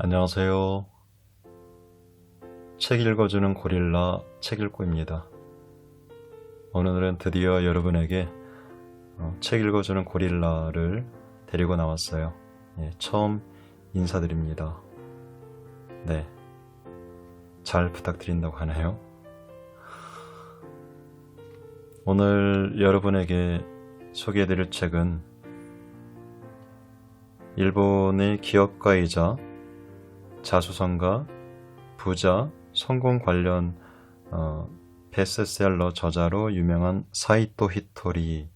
안녕하세요. 책 읽어주는 고릴라 책 읽고입니다. 오늘은 드디어 여러분에게 책 읽어주는 고릴라를 데리고 나왔어요. 처음 인사드립니다. 네, 잘 부탁드린다고 하네요. 오늘 여러분에게 소개해드릴 책은 일본의 기업가이자 자수성가, 부자, 성공 관련 베스트셀러 저자로 유명한 사이토 히토리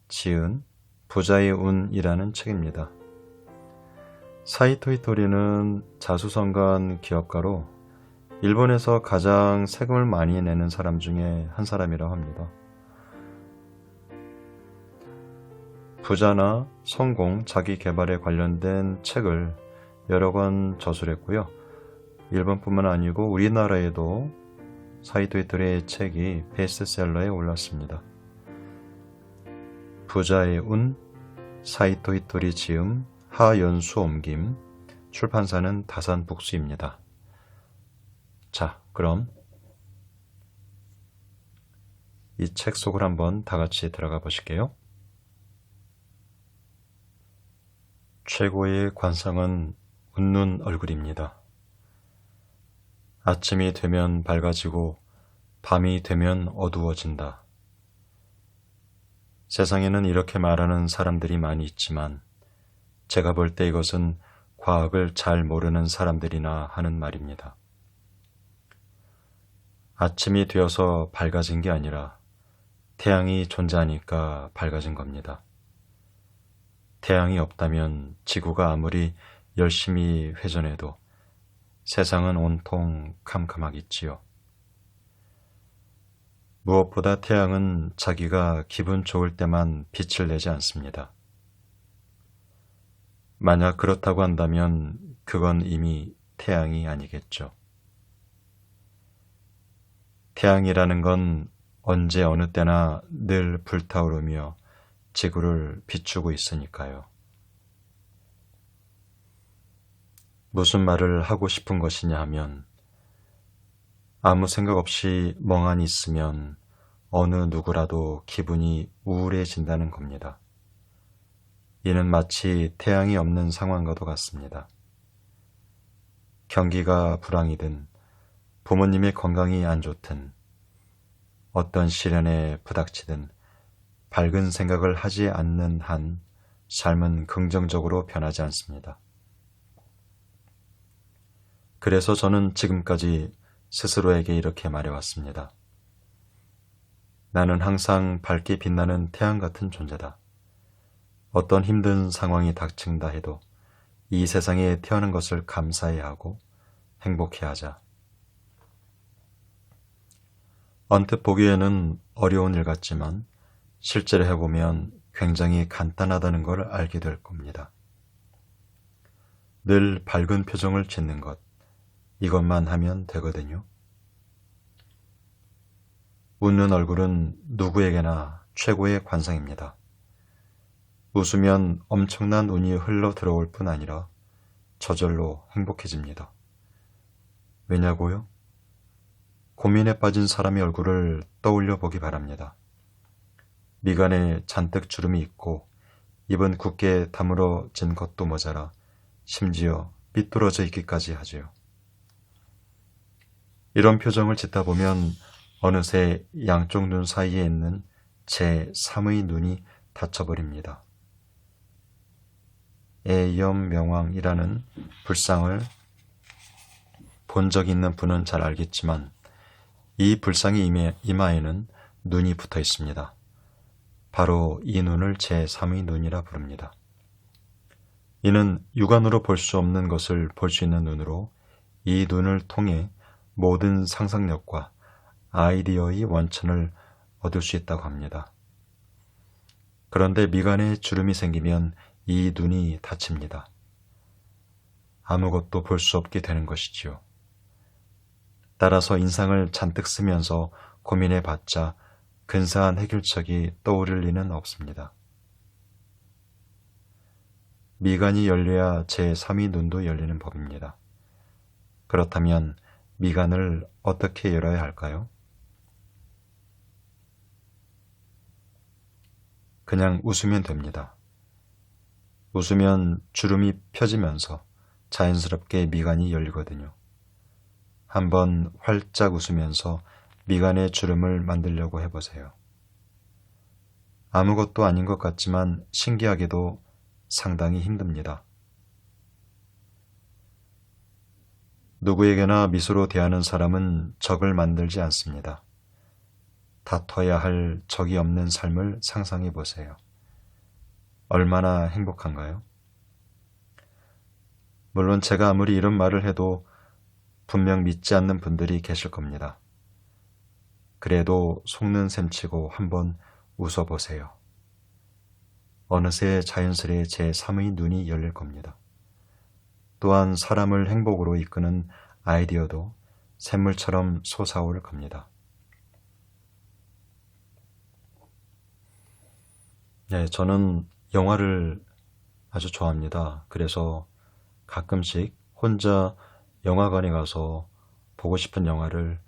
지은 부자의 운이라는 책입니다. 사이토 히토리는 자수성가한 기업가로 일본에서 가장 세금을 많이 내는 사람 중에 한 사람이라고 합니다. 부자나 성공, 자기 개발에 관련된 책을 여러 권 저술했고요. 일본뿐만 아니고 우리나라에도 사이토 히토리의 책이 베스트셀러에 올랐습니다. 부자의 운, 사이토 히토리 지음, 하연수 옮김, 출판사는 다산북수입니다. 자, 그럼 이 책 속을 한번 다 같이 들어가 보실게요. 최고의 관상은 웃는 얼굴입니다. 아침이 되면 밝아지고 밤이 되면 어두워진다. 세상에는 이렇게 말하는 사람들이 많이 있지만 제가 볼 때 이것은 과학을 잘 모르는 사람들이나 하는 말입니다. 아침이 되어서 밝아진 게 아니라 태양이 존재하니까 밝아진 겁니다. 태양이 없다면 지구가 아무리 열심히 회전해도 세상은 온통 캄캄하겠지요. 무엇보다 태양은 자기가 기분 좋을 때만 빛을 내지 않습니다. 만약 그렇다고 한다면 그건 이미 태양이 아니겠죠. 태양이라는 건 언제 어느 때나 늘 불타오르며 지구를 비추고 있으니까요. 무슨 말을 하고 싶은 것이냐 하면 아무 생각 없이 멍하니 있으면 어느 누구라도 기분이 우울해진다는 겁니다. 이는 마치 태양이 없는 상황과도 같습니다. 경기가 불황이든 부모님의 건강이 안 좋든 어떤 시련에 부닥치든 밝은 생각을 하지 않는 한 삶은 긍정적으로 변하지 않습니다. 그래서 저는 지금까지 스스로에게 이렇게 말해왔습니다. 나는 항상 밝게 빛나는 태양 같은 존재다. 어떤 힘든 상황이 닥친다 해도 이 세상에 태어난 것을 감사해야 하고 행복해야 하자. 언뜻 보기에는 어려운 일 같지만 실제로 해보면 굉장히 간단하다는 걸 알게 될 겁니다. 늘 밝은 표정을 짓는 것, 이것만 하면 되거든요. 웃는 얼굴은 누구에게나 최고의 관상입니다. 웃으면 엄청난 운이 흘러 들어올 뿐 아니라 저절로 행복해집니다. 왜냐고요? 고민에 빠진 사람의 얼굴을 떠올려 보기 바랍니다. 미간에 잔뜩 주름이 있고 입은 굳게 다물어진 것도 모자라 심지어 삐뚤어져 있기까지 하지요. 이런 표정을 짓다 보면 어느새 양쪽 눈 사이에 있는 제3의 눈이 닫혀버립니다. 애염명왕이라는 불상을 본 적 있는 분은 잘 알겠지만 이 불상의 이마에는 눈이 붙어 있습니다. 바로 이 눈을 제3의 눈이라 부릅니다. 이는 육안으로 볼 수 없는 것을 볼 수 있는 눈으로 이 눈을 통해 모든 상상력과 아이디어의 원천을 얻을 수 있다고 합니다. 그런데 미간에 주름이 생기면 이 눈이 닫힙니다. 아무것도 볼 수 없게 되는 것이지요. 따라서 인상을 잔뜩 쓰면서 고민해봤자 근사한 해결책이 떠오를 리는 없습니다. 미간이 열려야 제3의 눈도 열리는 법입니다. 그렇다면 미간을 어떻게 열어야 할까요? 그냥 웃으면 됩니다. 웃으면 주름이 펴지면서 자연스럽게 미간이 열리거든요. 한번 활짝 웃으면서 미간의 주름을 만들려고 해보세요. 아무것도 아닌 것 같지만 신기하게도 상당히 힘듭니다. 누구에게나 미소로 대하는 사람은 적을 만들지 않습니다. 다퉈야 할 적이 없는 삶을 상상해 보세요. 얼마나 행복한가요? 물론 제가 아무리 이런 말을 해도 분명 믿지 않는 분들이 계실 겁니다. 그래도 속는 셈치고 한번 웃어보세요. 어느새 자연스레 제3의 눈이 열릴 겁니다. 또한 사람을 행복으로 이끄는 아이디어도 샘물처럼 솟아올 겁니다. 네, 저는 영화를 아주 좋아합니다. 그래서 가끔씩 혼자 영화관에 가서 보고 싶은 영화를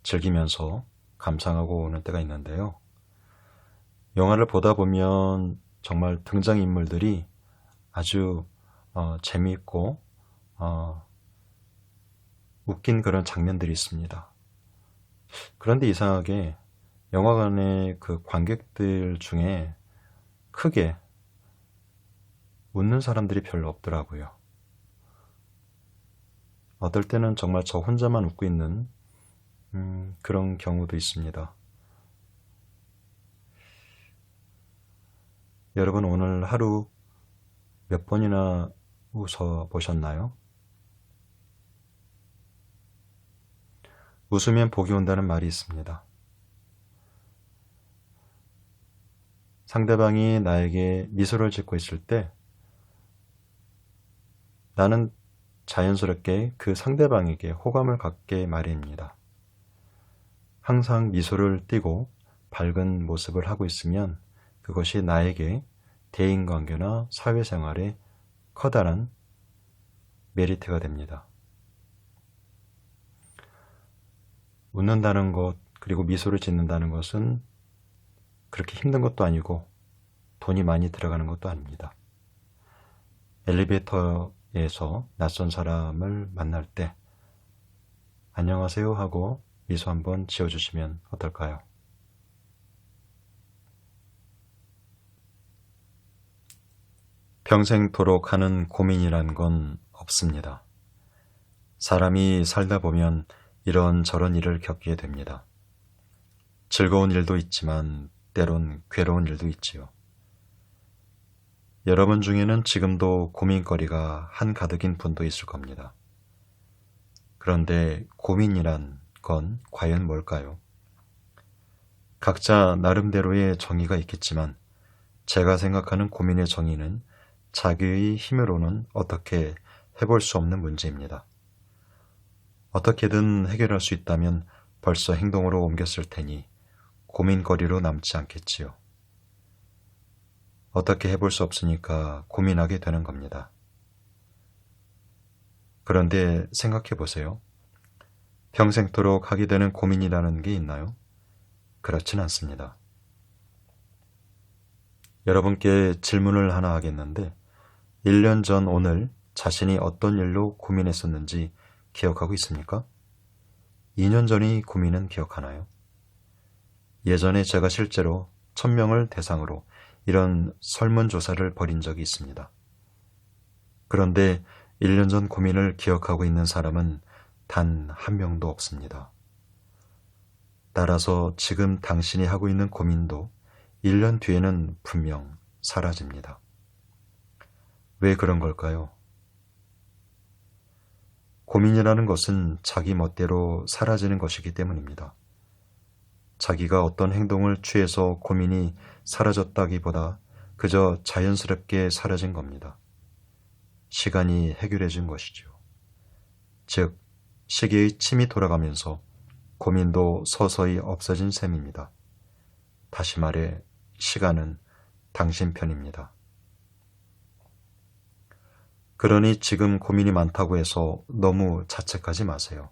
즐기면서 감상하고 오는 때가 있는데요. 영화를 보다 보면 정말 등장인물들이 아주 재미있고 웃긴 그런 장면들이 있습니다. 그런데 이상하게 영화관의 그 관객들 중에 크게 웃는 사람들이 별로 없더라고요. 어떨 때는 정말 저 혼자만 웃고 있는 그런 경우도 있습니다. 여러분 오늘 하루 몇 번이나 웃어 보셨나요? 웃으면 복이 온다는 말이 있습니다. 상대방이 나에게 미소를 짓고 있을 때 나는 자연스럽게 그 상대방에게 호감을 갖게 마련입니다. 항상 미소를 띠고 밝은 모습을 하고 있으면 그것이 나에게 대인관계나 사회생활에 커다란 메리트가 됩니다. 웃는다는 것, 그리고 미소를 짓는다는 것은 그렇게 힘든 것도 아니고 돈이 많이 들어가는 것도 아닙니다. 엘리베이터에서 낯선 사람을 만날 때 안녕하세요 하고 미소 한번 지어주시면 어떨까요? 평생토록 하는 고민이란 건 없습니다. 사람이 살다 보면 이런저런 일을 겪게 됩니다. 즐거운 일도 있지만 때론 괴로운 일도 있지요. 여러분 중에는 지금도 고민거리가 한가득인 분도 있을 겁니다. 그런데 고민이란 건 과연 뭘까요? 각자 나름대로의 정의가 있겠지만 제가 생각하는 고민의 정의는 자기의 힘으로는 어떻게 해볼 수 없는 문제입니다. 어떻게든 해결할 수 있다면 벌써 행동으로 옮겼을 테니 고민거리로 남지 않겠지요. 어떻게 해볼 수 없으니까 고민하게 되는 겁니다. 그런데 생각해 보세요. 평생토록 하게 되는 고민이라는 게 있나요? 그렇진 않습니다. 여러분께 질문을 하나 하겠는데 1년 전 오늘 자신이 어떤 일로 고민했었는지 기억하고 있습니까? 2년 전의 고민은 기억하나요? 예전에 제가 실제로 1000명을 대상으로 이런 설문조사를 벌인 적이 있습니다. 그런데 1년 전 고민을 기억하고 있는 사람은 단 한 명도 없습니다. 따라서 지금 당신이 하고 있는 고민도 1년 뒤에는 분명 사라집니다. 왜 그런 걸까요? 고민이라는 것은 자기 멋대로 사라지는 것이기 때문입니다. 자기가 어떤 행동을 취해서 고민이 사라졌다기보다 그저 자연스럽게 사라진 겁니다. 시간이 해결해 준 것이죠. 즉, 시계의 침이 돌아가면서 고민도 서서히 없어진 셈입니다. 다시 말해, 시간은 당신 편입니다. 그러니 지금 고민이 많다고 해서 너무 자책하지 마세요.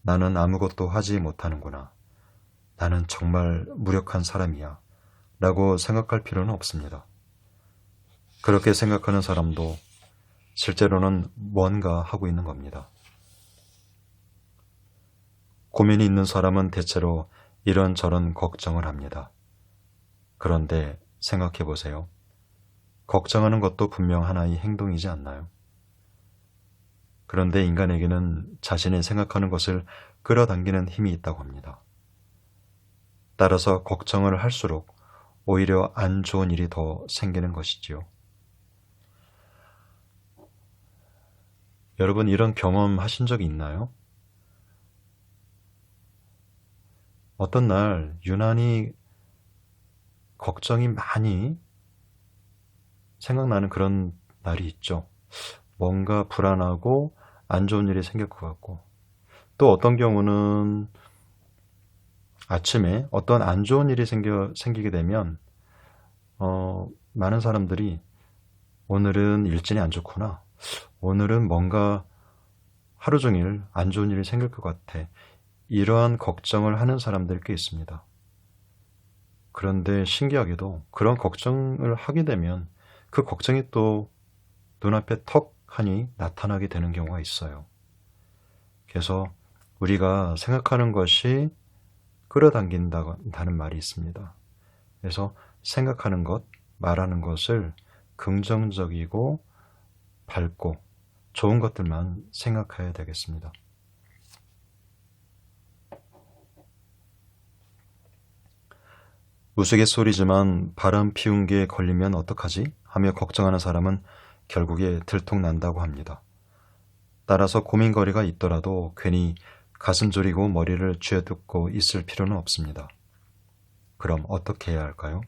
나는 아무것도 하지 못하는구나. 나는 정말 무력한 사람이야. 라고 생각할 필요는 없습니다. 그렇게 생각하는 사람도 실제로는 뭔가 하고 있는 겁니다. 고민이 있는 사람은 대체로 이런저런 걱정을 합니다. 그런데 생각해 보세요. 걱정하는 것도 분명 하나의 행동이지 않나요? 그런데 인간에게는 자신이 생각하는 것을 끌어당기는 힘이 있다고 합니다. 따라서 걱정을 할수록 오히려 안 좋은 일이 더 생기는 것이지요. 여러분, 이런 경험 하신 적이 있나요? 어떤 날 유난히 걱정이 많이 생각나는 그런 날이 있죠. 뭔가 불안하고 안 좋은 일이 생길 것 같고, 또 어떤 경우는 아침에 어떤 안 좋은 일이 생기게 되면 많은 사람들이 오늘은 일진이 안 좋구나, 오늘은 뭔가 하루 종일 안 좋은 일이 생길 것 같아, 이러한 걱정을 하는 사람들이 꽤 있습니다. 그런데 신기하게도 그런 걱정을 하게 되면 그 걱정이 또 눈앞에 턱 하니 나타나게 되는 경우가 있어요. 그래서 우리가 생각하는 것이 끌어당긴다는 말이 있습니다. 그래서 생각하는 것, 말하는 것을 긍정적이고 밝고 좋은 것들만 생각해야 되겠습니다. 우스갯소리지만 바람 피운 게 걸리면 어떡하지? 하며 걱정하는 사람은 결국에 들통난다고 합니다. 따라서 고민거리가 있더라도 괜히 가슴 졸이고 머리를 쥐어뜯고 있을 필요는 없습니다. 그럼 어떻게 해야 할까요?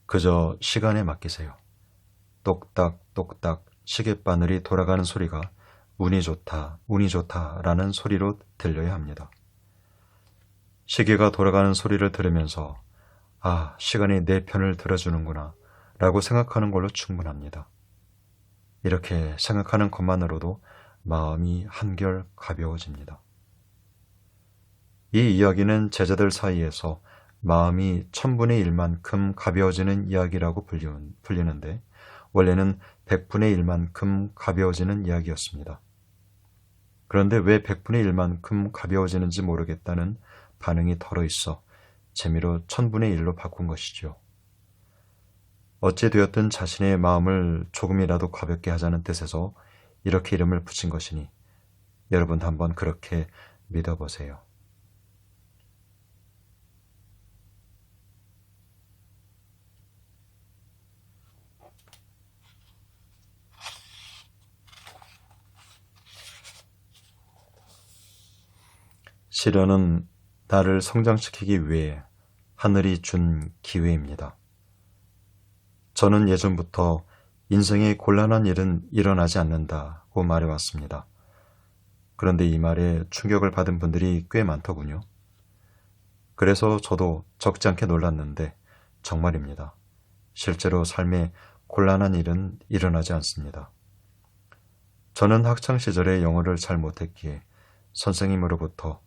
그저 시간에 맡기세요. 똑딱똑딱 시계바늘이 돌아가는 소리가 운이 좋다, 운이 좋다라는 소리로 들려야 합니다. 시계가 돌아가는 소리를 들으면서 아, 시간이 내 편을 들어주는구나 라고 생각하는 걸로 충분합니다. 이렇게 생각하는 것만으로도 마음이 한결 가벼워집니다. 이 이야기는 제자들 사이에서 마음이 1000분의 1만큼 가벼워지는 이야기라고 불리는데 원래는 100분의 1만큼 가벼워지는 이야기였습니다. 그런데 왜 100분의 1만큼 가벼워지는지 모르겠다는 반응이 덜어 있어 재미로 1000분의 1로 바꾼 것이죠. 어찌되었든 자신의 마음을 조금이라도 가볍게 하자는 뜻에서 이렇게 이름을 붙인 것이니 여러분 한번 그렇게 믿어보세요. 시련은 나를 성장시키기 위해 하늘이 준 기회입니다. 저는 예전부터 인생에 곤란한 일은 일어나지 않는다고 말해왔습니다. 그런데 이 말에 충격을 받은 분들이 꽤 많더군요. 그래서 저도 적지 않게 놀랐는데 정말입니다. 실제로 삶에 곤란한 일은 일어나지 않습니다. 저는 학창시절에 영어를 잘 못했기에 선생님으로부터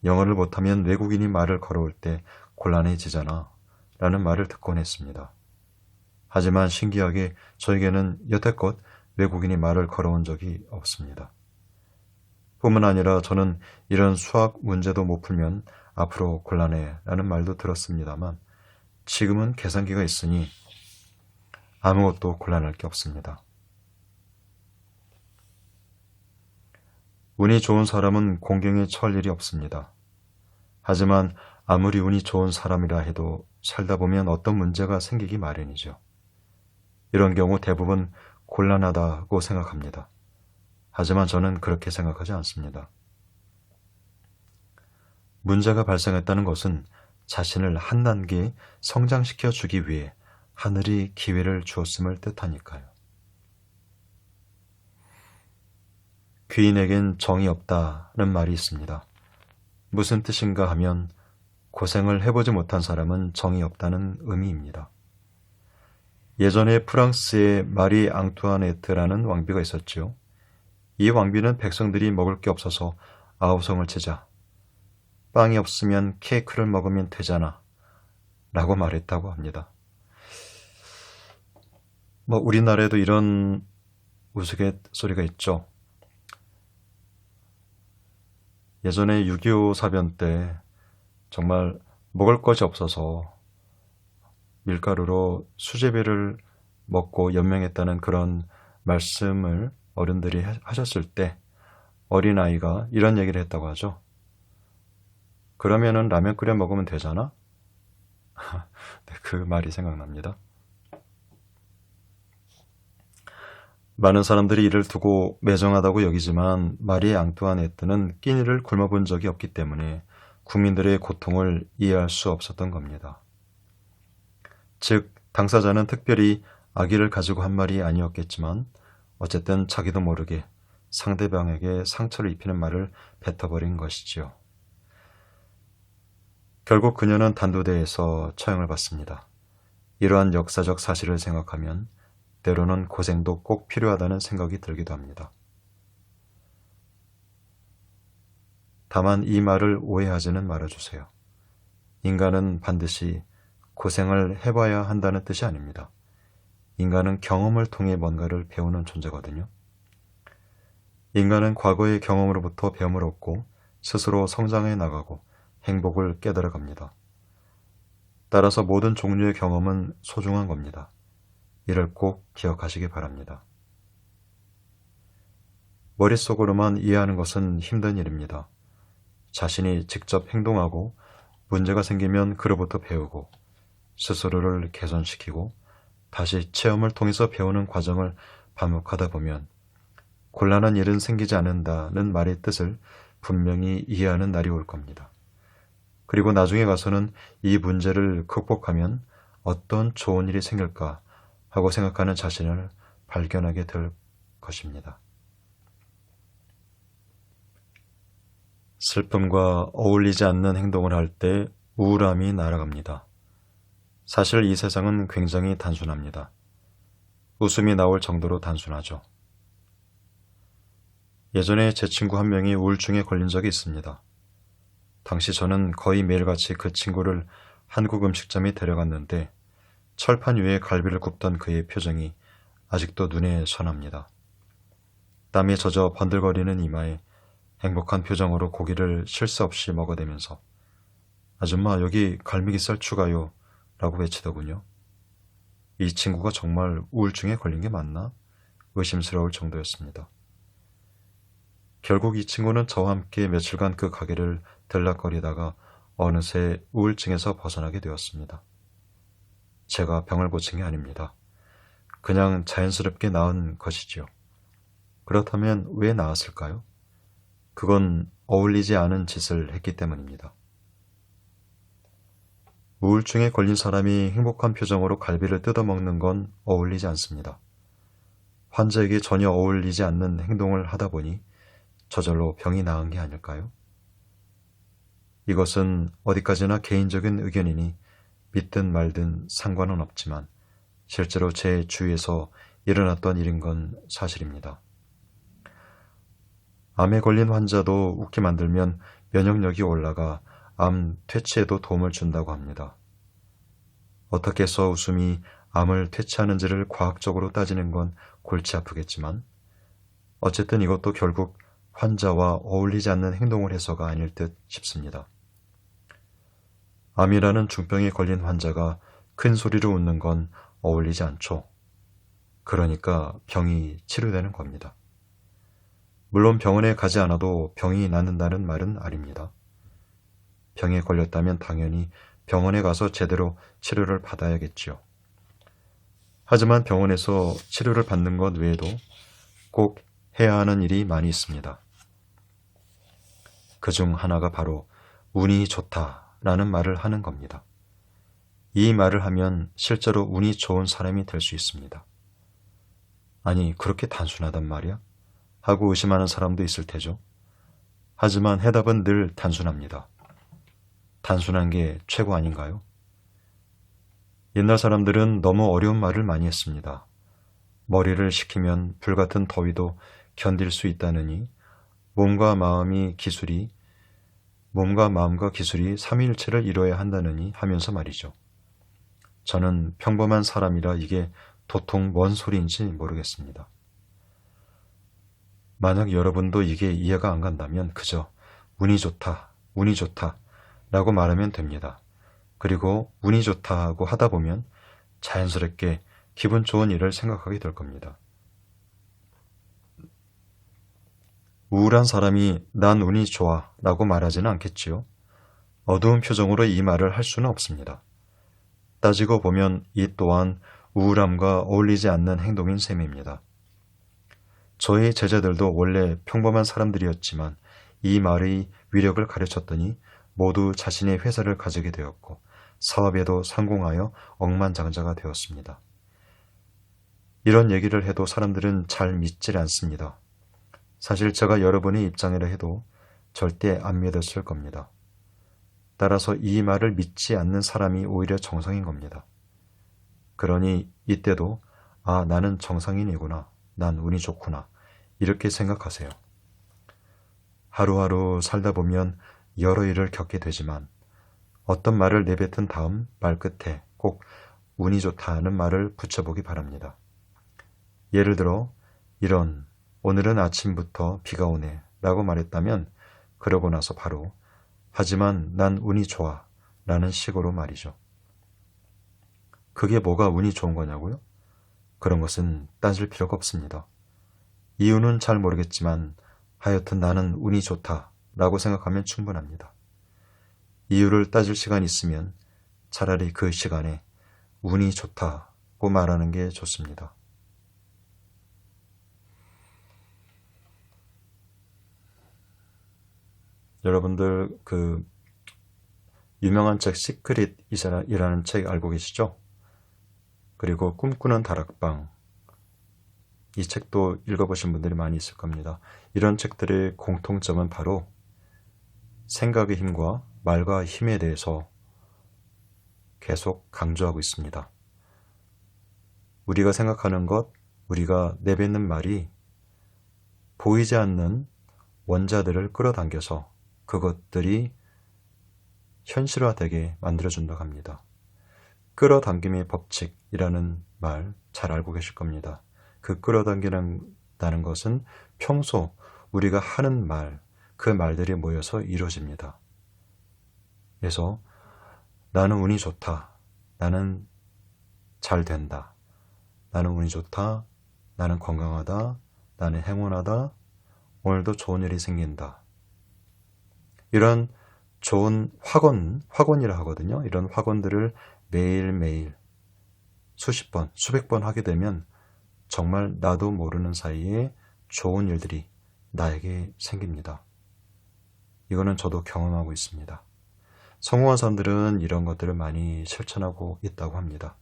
영어를 못하면 외국인이 말을 걸어올 때 곤란해지잖아 라는 말을 듣곤 했습니다. 하지만 신기하게 저에게는 여태껏 외국인이 말을 걸어온 적이 없습니다. 뿐만 아니라 저는 이런 수학 문제도 못 풀면 앞으로 곤란해 라는 말도 들었습니다만 지금은 계산기가 있으니 아무것도 곤란할 게 없습니다. 운이 좋은 사람은 공경에 처할 일이 없습니다. 하지만 아무리 운이 좋은 사람이라 해도 살다 보면 어떤 문제가 생기기 마련이죠. 이런 경우 대부분 곤란하다고 생각합니다. 하지만 저는 그렇게 생각하지 않습니다. 문제가 발생했다는 것은 자신을 한 단계 성장시켜 주기 위해 하늘이 기회를 주었음을 뜻하니까요. 귀인에겐 정이 없다는 말이 있습니다. 무슨 뜻인가 하면 고생을 해보지 못한 사람은 정이 없다는 의미입니다. 예전에 프랑스에 마리 앙투아네트라는 왕비가 있었지요. 이 왕비는 백성들이 먹을 게 없어서 아우성을 치자 빵이 없으면 케이크를 먹으면 되잖아 라고 말했다고 합니다. 우리나라에도 이런 우스갯소리가 있죠. 예전에 6.25 사변 때 정말 먹을 것이 없어서 밀가루로 수제비를 먹고 연명했다는 그런 말씀을 어른들이 하셨을 때 어린아이가 이런 얘기를 했다고 하죠. 그러면은 라면 끓여 먹으면 되잖아? 네, 그 말이 생각납니다. 많은 사람들이 이를 두고 매정하다고 여기지만 마리 앙투아네트는 끼니를 굶어본 적이 없기 때문에 국민들의 고통을 이해할 수 없었던 겁니다. 즉, 당사자는 특별히 악의를 가지고 한 말이 아니었겠지만 어쨌든 자기도 모르게 상대방에게 상처를 입히는 말을 뱉어버린 것이지요. 결국 그녀는 단두대에서 처형을 받습니다. 이러한 역사적 사실을 생각하면 때로는 고생도 꼭 필요하다는 생각이 들기도 합니다. 다만 이 말을 오해하지는 말아주세요. 인간은 반드시 고생을 해봐야 한다는 뜻이 아닙니다. 인간은 경험을 통해 뭔가를 배우는 존재거든요. 인간은 과거의 경험으로부터 배움을 얻고 스스로 성장해 나가고 행복을 깨달아갑니다. 따라서 모든 종류의 경험은 소중한 겁니다. 이를 꼭 기억하시기 바랍니다. 머릿속으로만 이해하는 것은 힘든 일입니다. 자신이 직접 행동하고 문제가 생기면 그로부터 배우고 스스로를 개선시키고 다시 체험을 통해서 배우는 과정을 반복하다 보면 곤란한 일은 생기지 않는다는 말의 뜻을 분명히 이해하는 날이 올 겁니다. 그리고 나중에 가서는 이 문제를 극복하면 어떤 좋은 일이 생길까 하고 생각하는 자신을 발견하게 될 것입니다. 슬픔과 어울리지 않는 행동을 할 때 우울함이 날아갑니다. 사실 이 세상은 굉장히 단순합니다. 웃음이 나올 정도로 단순하죠. 예전에 제 친구 한 명이 우울증에 걸린 적이 있습니다. 당시 저는 거의 매일같이 그 친구를 한국 음식점에 데려갔는데 철판 위에 갈비를 굽던 그의 표정이 아직도 눈에 선합니다. 땀에 젖어 번들거리는 이마에 행복한 표정으로 고기를 쉴 새 없이 먹어대면서 아줌마 여기 갈매기살 추가요 라고 외치더군요. 이 친구가 정말 우울증에 걸린 게 맞나? 의심스러울 정도였습니다. 결국 이 친구는 저와 함께 며칠간 그 가게를 들락거리다가 어느새 우울증에서 벗어나게 되었습니다. 제가 병을 고친 게 아닙니다. 그냥 자연스럽게 나은 것이지요. 그렇다면 왜 나았을까요? 그건 어울리지 않은 짓을 했기 때문입니다. 우울증에 걸린 사람이 행복한 표정으로 갈비를 뜯어먹는 건 어울리지 않습니다. 환자에게 전혀 어울리지 않는 행동을 하다 보니 저절로 병이 나은 게 아닐까요? 이것은 어디까지나 개인적인 의견이니 믿든 말든 상관은 없지만 실제로 제 주위에서 일어났던 일인 건 사실입니다. 암에 걸린 환자도 웃게 만들면 면역력이 올라가 암 퇴치에도 도움을 준다고 합니다. 어떻게 해서 웃음이 암을 퇴치하는지를 과학적으로 따지는 건 골치 아프겠지만 어쨌든 이것도 결국 환자와 어울리지 않는 행동을 해서가 아닐 듯 싶습니다. 암이라는 중병에 걸린 환자가 큰 소리로 웃는 건 어울리지 않죠. 그러니까 병이 치료되는 겁니다. 물론 병원에 가지 않아도 병이 낫는다는 말은 아닙니다. 병에 걸렸다면 당연히 병원에 가서 제대로 치료를 받아야겠지요. 하지만 병원에서 치료를 받는 것 외에도 꼭 해야 하는 일이 많이 있습니다. 그중 하나가 바로 운이 좋다라는 말을 하는 겁니다. 이 말을 하면 실제로 운이 좋은 사람이 될 수 있습니다. 아니, 그렇게 단순하단 말이야? 하고 의심하는 사람도 있을 테죠. 하지만 해답은 늘 단순합니다. 단순한 게 최고 아닌가요? 옛날 사람들은 너무 어려운 말을 많이 했습니다. 머리를 식히면 불같은 더위도 견딜 수 있다느니 몸과 마음과 기술이 삼위일체를 이뤄야 한다느니 하면서 말이죠. 저는 평범한 사람이라 이게 도통 뭔 소리인지 모르겠습니다. 만약 여러분도 이게 이해가 안 간다면 그저 운이 좋다, 운이 좋다 라고 말하면 됩니다. 그리고 운이 좋다고 하다 보면 자연스럽게 기분 좋은 일을 생각하게 될 겁니다. 우울한 사람이 난 운이 좋아 라고 말하지는 않겠지요. 어두운 표정으로 이 말을 할 수는 없습니다. 따지고 보면 이 또한 우울함과 어울리지 않는 행동인 셈입니다. 저희 제자들도 원래 평범한 사람들이었지만 이 말의 위력을 가르쳤더니 모두 자신의 회사를 가지게 되었고 사업에도 성공하여 억만장자가 되었습니다. 이런 얘기를 해도 사람들은 잘 믿질 않습니다. 사실 제가 여러분의 입장이라 해도 절대 안 믿었을 겁니다. 따라서 이 말을 믿지 않는 사람이 오히려 정상인 겁니다. 그러니 이때도 아, 나는 정상인이구나. 난 운이 좋구나. 이렇게 생각하세요. 하루하루 살다 보면 여러 일을 겪게 되지만 어떤 말을 내뱉은 다음 말 끝에 꼭 운이 좋다는 말을 붙여보기 바랍니다. 예를 들어 이런 오늘은 아침부터 비가 오네 라고 말했다면 그러고 나서 바로 하지만 난 운이 좋아 라는 식으로 말이죠. 그게 뭐가 운이 좋은 거냐고요? 그런 것은 따질 필요가 없습니다. 이유는 잘 모르겠지만 하여튼 나는 운이 좋다 라고 생각하면 충분합니다. 이유를 따질 시간이 있으면 차라리 그 시간에 운이 좋다고 말하는 게 좋습니다. 여러분들 그 유명한 책 시크릿이라는 책 알고 계시죠? 그리고 꿈꾸는 다락방, 이 책도 읽어보신 분들이 많이 있을 겁니다. 이런 책들의 공통점은 바로 생각의 힘과 말과 힘에 대해서 계속 강조하고 있습니다. 우리가 생각하는 것, 우리가 내뱉는 말이 보이지 않는 원자들을 끌어당겨서 그것들이 현실화되게 만들어준다고 합니다. 끌어당김의 법칙이라는 말 잘 알고 계실 겁니다. 그 끌어당긴다는 것은 평소 우리가 하는 말, 그 말들이 모여서 이루어집니다. 그래서 나는 운이 좋다, 나는 잘 된다, 나는 운이 좋다, 나는 건강하다, 나는 행운하다, 오늘도 좋은 일이 생긴다. 이런 좋은 확언이라 하거든요. 이런 확언들을 매일매일 수십 번, 수백 번 하게 되면 정말 나도 모르는 사이에 좋은 일들이 나에게 생깁니다. 이거는 저도 경험하고 있습니다. 성공한 사람들은 이런 것들을 많이 실천하고 있다고 합니다.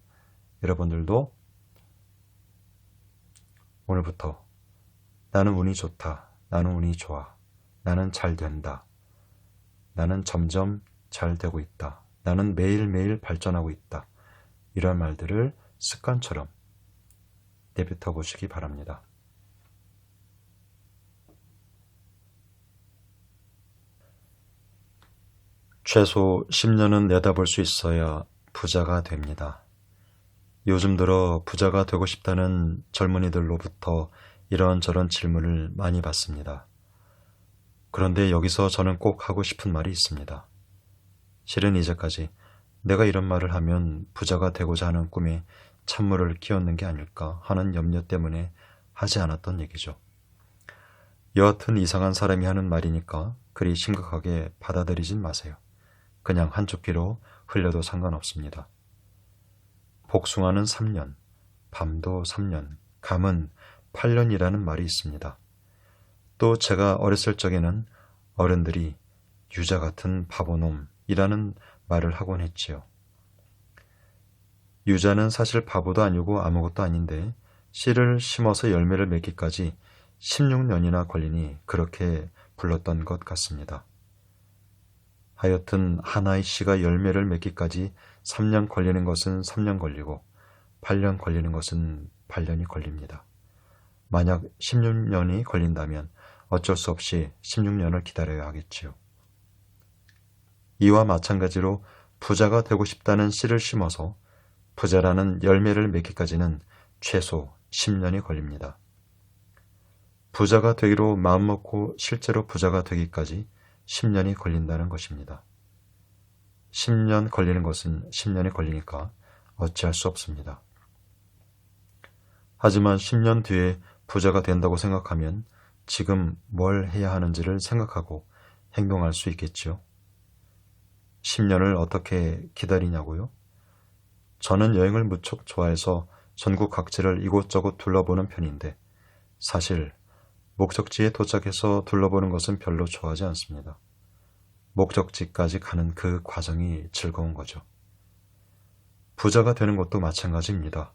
여러분들도 오늘부터 나는 운이 좋다, 나는 운이 좋아, 나는 잘 된다, 나는 점점 잘 되고 있다, 나는 매일매일 발전하고 있다, 이런 말들을 습관처럼 내뱉어 보시기 바랍니다. 최소 10년은 내다볼 수 있어야 부자가 됩니다. 요즘 들어 부자가 되고 싶다는 젊은이들로부터 이런저런 질문을 많이 받습니다. 그런데 여기서 저는 꼭 하고 싶은 말이 있습니다. 실은 이제까지 내가 이런 말을 하면 부자가 되고자 하는 꿈에 찬물을 끼얹는 게 아닐까 하는 염려 때문에 하지 않았던 얘기죠. 여하튼 이상한 사람이 하는 말이니까 그리 심각하게 받아들이진 마세요. 그냥 한쪽 귀로 흘려도 상관없습니다. 복숭아는 3년, 밤도 3년, 감은 8년이라는 말이 있습니다. 또 제가 어렸을 적에는 어른들이 유자 같은 바보놈이라는 말을 하곤 했지요. 유자는 사실 바보도 아니고 아무것도 아닌데 씨를 심어서 열매를 맺기까지 16년이나 걸리니 그렇게 불렀던 것 같습니다. 하여튼 하나의 씨가 열매를 맺기까지 3년 걸리는 것은 3년 걸리고 8년 걸리는 것은 8년이 걸립니다. 만약 16년이 걸린다면 어쩔 수 없이 16년을 기다려야 하겠지요. 이와 마찬가지로 부자가 되고 싶다는 씨를 심어서 부자라는 열매를 맺기까지는 최소 10년이 걸립니다. 부자가 되기로 마음먹고 실제로 부자가 되기까지 10년이 걸린다는 것입니다. 10년 걸리는 것은 10년이 걸리니까 어찌할 수 없습니다. 하지만 10년 뒤에 부자가 된다고 생각하면 지금 뭘 해야 하는지를 생각하고 행동할 수 있겠지요. 10년을 어떻게 기다리냐고요? 저는 여행을 무척 좋아해서 전국 각지를 이곳저곳 둘러보는 편인데 사실 목적지에 도착해서 둘러보는 것은 별로 좋아하지 않습니다. 목적지까지 가는 그 과정이 즐거운 거죠. 부자가 되는 것도 마찬가지입니다.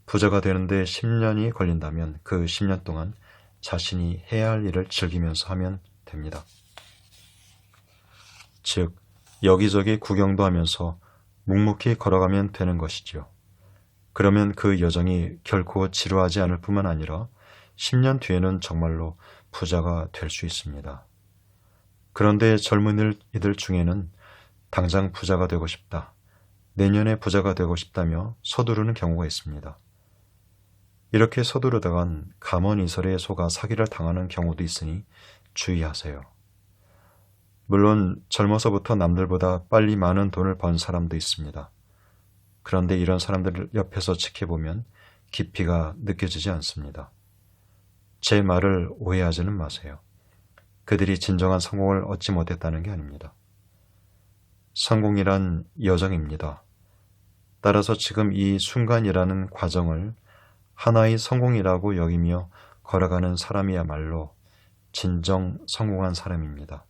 부자가 되는데 10년이 걸린다면 그 10년 동안 자신이 해야 할 일을 즐기면서 하면 됩니다. 즉, 여기저기 구경도 하면서 묵묵히 걸어가면 되는 것이지요. 그러면 그 여정이 결코 지루하지 않을 뿐만 아니라 10년 뒤에는 정말로 부자가 될 수 있습니다. 그런데 젊은이들 중에는 당장 부자가 되고 싶다, 내년에 부자가 되고 싶다며 서두르는 경우가 있습니다. 이렇게 서두르다간 감언이설에 속아 사기를 당하는 경우도 있으니 주의하세요. 물론 젊어서부터 남들보다 빨리 많은 돈을 번 사람도 있습니다. 그런데 이런 사람들을 옆에서 지켜보면 깊이가 느껴지지 않습니다. 제 말을 오해하지는 마세요. 그들이 진정한 성공을 얻지 못했다는 게 아닙니다. 성공이란 여정입니다. 따라서 지금 이 순간이라는 과정을 하나의 성공이라고 여기며 걸어가는 사람이야말로 진정 성공한 사람입니다.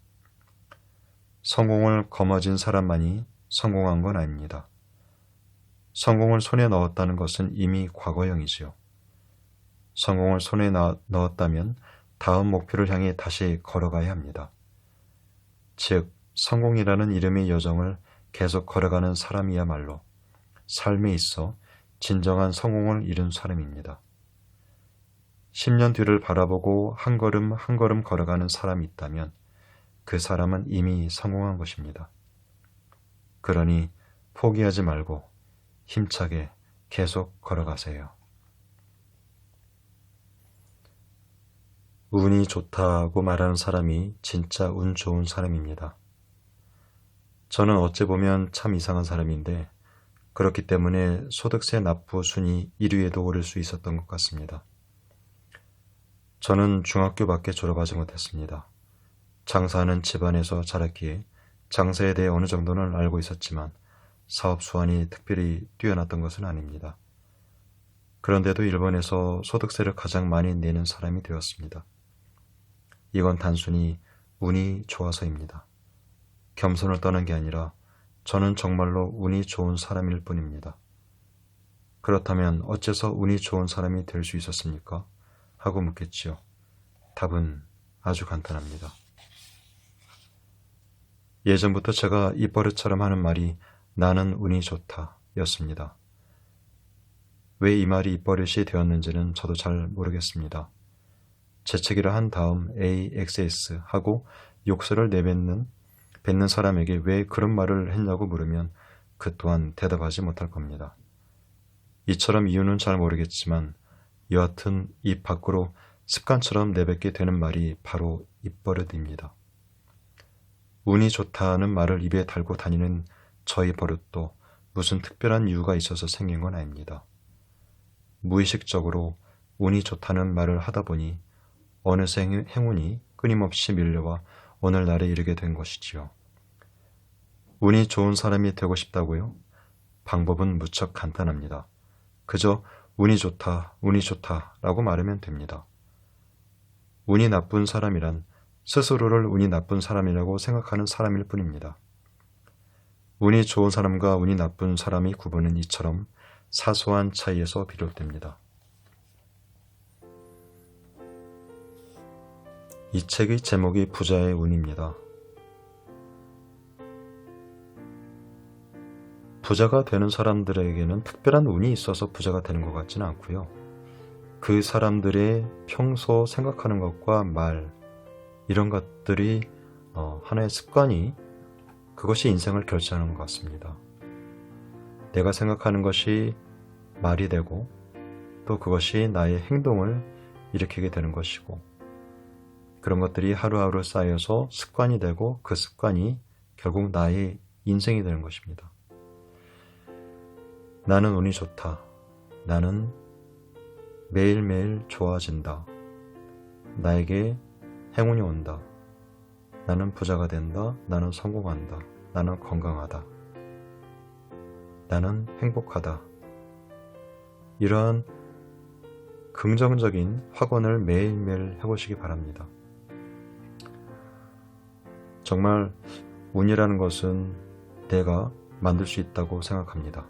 성공을 거머쥔 사람만이 성공한 건 아닙니다. 성공을 손에 넣었다는 것은 이미 과거형이지요. 성공을 손에 넣었다면 다음 목표를 향해 다시 걸어가야 합니다. 즉, 성공이라는 이름의 여정을 계속 걸어가는 사람이야말로 삶에 있어 진정한 성공을 이룬 사람입니다. 10년 뒤를 바라보고 한 걸음 한 걸음 걸어가는 사람이 있다면 그 사람은 이미 성공한 것입니다. 그러니 포기하지 말고 힘차게 계속 걸어가세요. 운이 좋다고 말하는 사람이 진짜 운 좋은 사람입니다. 저는 어찌 보면 참 이상한 사람인데 그렇기 때문에 소득세 납부 순위 1위에도 오를 수 있었던 것 같습니다. 저는 중학교밖에 졸업하지 못했습니다. 장사하는 집안에서 자랐기에 장사에 대해 어느 정도는 알고 있었지만 사업 수완이 특별히 뛰어났던 것은 아닙니다. 그런데도 일본에서 소득세를 가장 많이 내는 사람이 되었습니다. 이건 단순히 운이 좋아서입니다. 겸손을 떠는 게 아니라 저는 정말로 운이 좋은 사람일 뿐입니다. 그렇다면 어째서 운이 좋은 사람이 될 수 있었습니까? 하고 묻겠지요. 답은 아주 간단합니다. 예전부터 제가 입버릇처럼 하는 말이 나는 운이 좋다 였습니다. 왜 이 말이 입버릇이 되었는지는 저도 잘 모르겠습니다. 재채기를 한 다음 AXS 하고 욕설을 뱉는 사람에게 왜 그런 말을 했냐고 물으면 그 또한 대답하지 못할 겁니다. 이처럼 이유는 잘 모르겠지만 여하튼 입 밖으로 습관처럼 내뱉게 되는 말이 바로 입버릇입니다. 운이 좋다는 말을 입에 달고 다니는 저희 버릇도 무슨 특별한 이유가 있어서 생긴 건 아닙니다. 무의식적으로 운이 좋다는 말을 하다 보니 어느새 행운이 끊임없이 밀려와 오늘날에 이르게 된 것이지요. 운이 좋은 사람이 되고 싶다고요? 방법은 무척 간단합니다. 그저 운이 좋다, 운이 좋다 라고 말하면 됩니다. 운이 나쁜 사람이란 스스로를 운이 나쁜 사람이라고 생각하는 사람일 뿐입니다. 운이 좋은 사람과 운이 나쁜 사람의 구분은 이처럼 사소한 차이에서 비롯됩니다. 이 책의 제목이 부자의 운입니다. 부자가 되는 사람들에게는 특별한 운이 있어서 부자가 되는 것 같지는 않고요. 그 사람들의 평소 생각하는 것과 말, 이런 것들이 하나의 습관이, 그것이 인생을 결정하는 것 같습니다. 내가 생각하는 것이 말이 되고 또 그것이 나의 행동을 일으키게 되는 것이고, 그런 것들이 하루하루 쌓여서 습관이 되고 그 습관이 결국 나의 인생이 되는 것입니다. 나는 운이 좋다. 나는 매일매일 좋아진다. 나에게 행운이 온다. 나는 부자가 된다. 나는 성공한다. 나는 건강하다. 나는 행복하다. 이러한 긍정적인 확언을 매일매일 해보시기 바랍니다. 정말 운이라는 것은 내가 만들 수 있다고 생각합니다.